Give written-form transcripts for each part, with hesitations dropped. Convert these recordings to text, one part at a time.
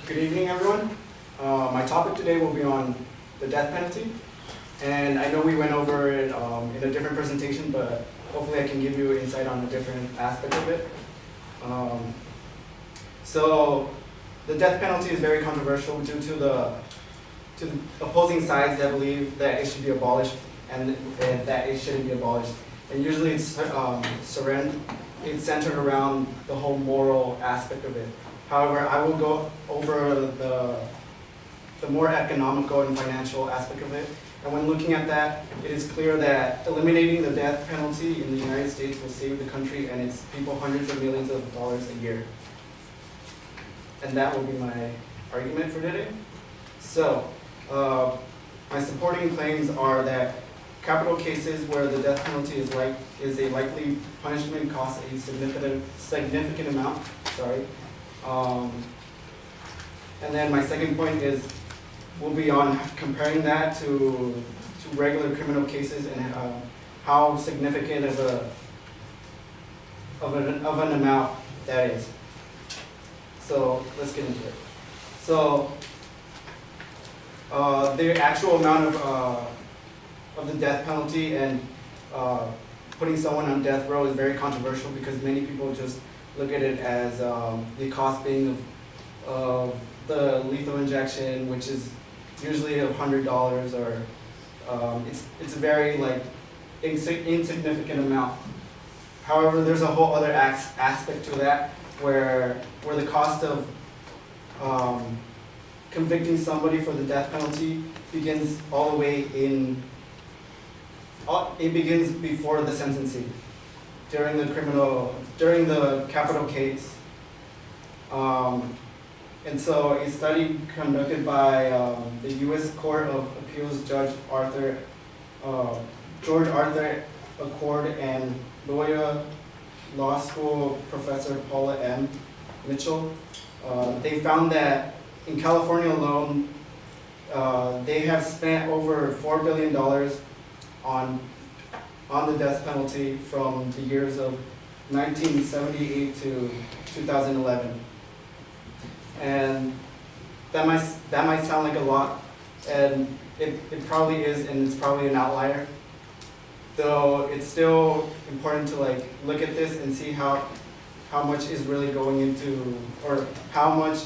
Good evening, everyone. My topic today will be on the death penalty. And I know we went over it in a different presentation, but hopefully I can give you insight on a different aspect of it. So the death penalty is very controversial due to the opposing sides that believe that it should be abolished and that it shouldn't be abolished. And usually it's centered around the whole moral aspect of it. However, I will go over the more economical and financial aspect of it. And when looking at that, it is clear that eliminating the death penalty in the United States will save the country and its people hundreds of millions of dollars a year. And that will be my argument for today. So, my supporting claims are that capital cases where the death penalty is a likely punishment costs a significant amount. And then my second point will be on comparing that to regular criminal cases and how significant of an amount that is. So let's get into it. So the actual amount of the death penalty and putting someone on death row is very controversial because many people just look at it as the cost being of the lethal injection, which is usually $100, or it's a very insignificant amount. However, there's a whole other aspect to that where the cost of convicting somebody for the death penalty begins all the way it begins before the sentencing, during the capital case. And so a study conducted by the U.S. Court of Appeals Judge George Arthur Accord and Loyola Law School Professor Paula M. Mitchell, they found that in California alone, they have spent over $4 billion on the death penalty from the years of 1978 to 2011. And that might sound like a lot, and it probably is, and it's probably an outlier. Though it's still important to look at this and see how much is really going into, or how much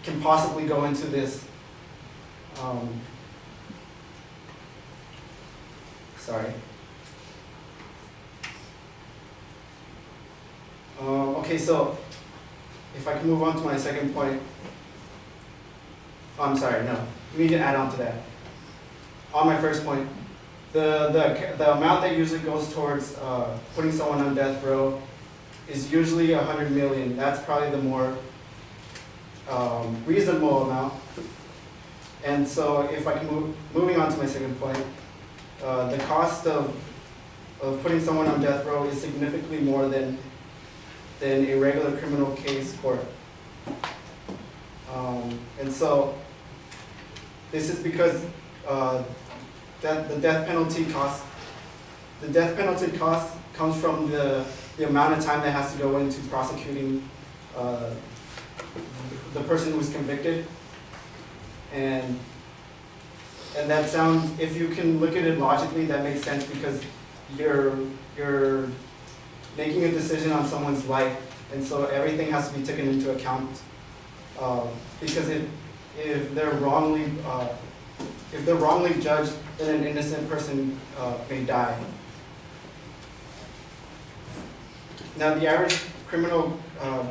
can possibly go into this. Okay, so if I can move on to my second point. I'm sorry, no. We need to add on to that. On my first point, the amount that usually goes towards putting someone on death row is usually $100 million. That's probably the more reasonable amount. And so if I can moving on to my second point, the cost of putting someone on death row is significantly more than a regular criminal case court. And so this is because the death penalty cost comes from the amount of time that has to go into prosecuting the person who is convicted. And that sounds, if you can look at it logically, that makes sense because you're making a decision on someone's life, and so everything has to be taken into account. Because if they're wrongly judged, then an innocent person may die. Now, the average criminal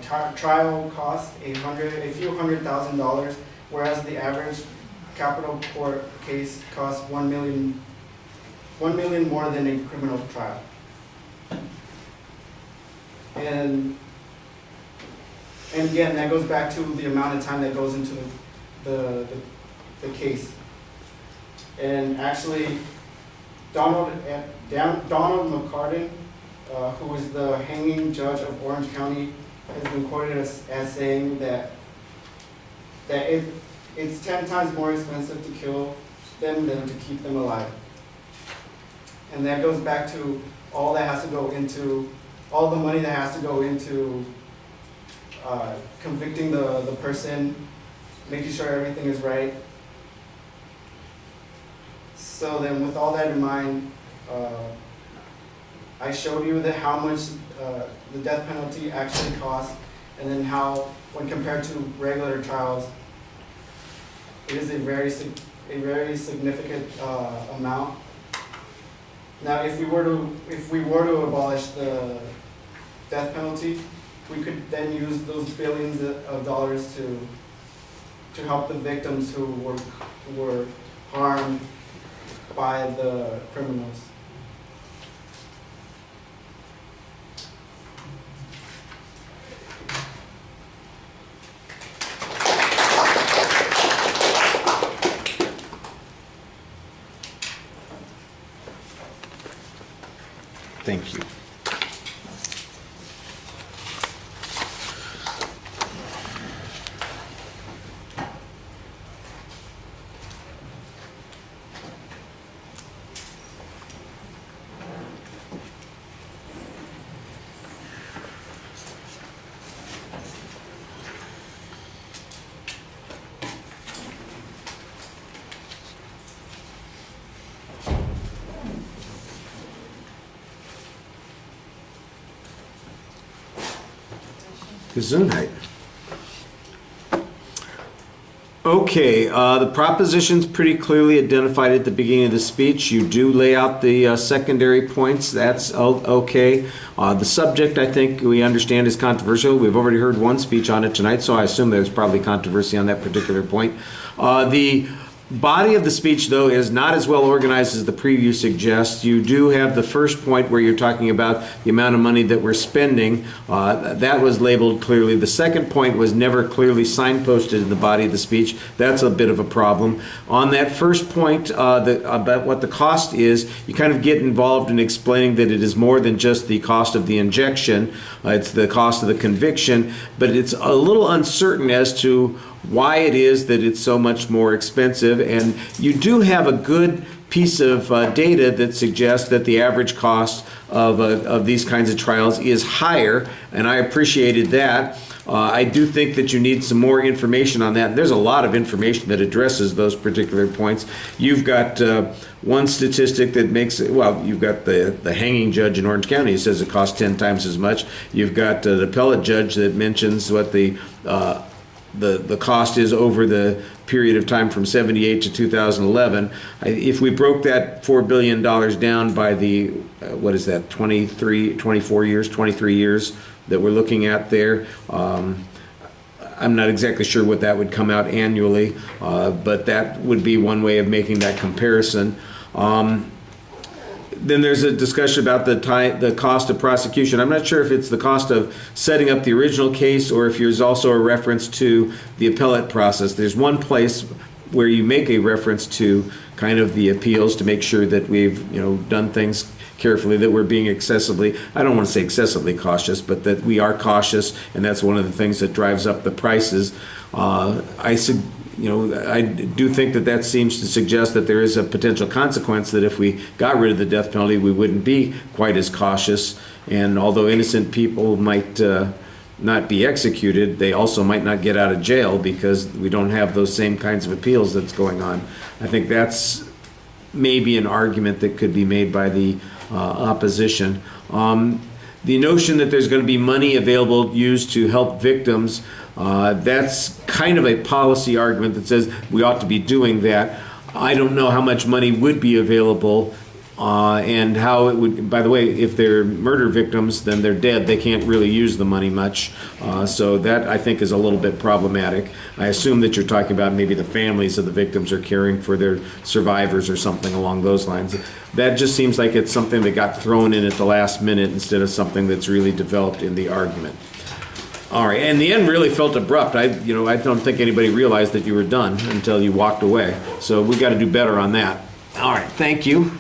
trial costs a few $100,000, whereas the average capital court case costs $1 million more than a criminal trial. And again, that goes back to the amount of time that goes into the case. And actually, Donald McCartan, who is the hanging judge of Orange County, has been quoted as saying that it's 10 times more expensive to kill them than to keep them alive. And that goes back to all the money that has to go into convicting the person making sure everything is right. So then with all that in mind, I showed you that how much the death penalty actually costs, and then how, when compared to regular trials, it is a very significant amount. Now, if we were to abolish the death penalty, we could then use those billions of dollars to help the victims who were harmed by the criminals. Thank you. Gesundheit. Okay, the proposition's pretty clearly identified at the beginning of the speech. You do lay out the secondary points. That's okay. The subject, I think, we understand is controversial. We've already heard one speech on it tonight, so I assume there's probably controversy on that particular point. The body of the speech, though, is not as well organized as the preview suggests. You do have the first point where you're talking about the amount of money that we're spending. That was labeled clearly. The second point was never clearly signposted in the body of the speech. That's a bit of a problem. On that first point about what the cost is, you kind of get involved in explaining that it is more than just the cost of the injection. It's the cost of the conviction, but it's a little uncertain as to why it is that it's so much more expensive. And you do have a good piece of data that suggests that the average cost of these kinds of trials is higher, and I appreciated that. I do think that you need some more information on that. There's a lot of information that addresses those particular points. You've got one statistic that makes it, well, you've got the hanging judge in Orange County who says it costs 10 times as much. You've got the appellate judge that mentions what the cost is over the period of time from 78 to 2011. If we broke that $4 billion down by the, what is that, 23 years that we're looking at there, I'm not exactly sure what that would come out annually, but that would be one way of making that comparison. Then there's a discussion about the cost of prosecution. I'm not sure if it's the cost of setting up the original case or if there's also a reference to the appellate process. There's one place where you make a reference to kind of the appeals to make sure that we've done things carefully, that we're being excessively, I don't want to say excessively cautious, but that we are cautious, and that's one of the things that drives up the prices. I do think that seems to suggest that there is a potential consequence that if we got rid of the death penalty, we wouldn't be quite as cautious. And although innocent people might not be executed, they also might not get out of jail because we don't have those same kinds of appeals that's going on. I think that's maybe an argument that could be made by the opposition. The notion that there's going to be money available used to help victims, that's kind of a policy argument that says we ought to be doing that. I don't know how much money would be available and how it would, by the way, if they're murder victims, then they're dead. They can't really use the money much. So that, I think, is a little bit problematic. I assume that you're talking about maybe the families of the victims are caring for their survivors or something along those lines. That just seems like it's something that got thrown in at the last minute instead of something that's really developed in the argument. All right, and the end really felt abrupt. I don't think anybody realized that you were done until you walked away. So we got to do better on that. All right, thank you.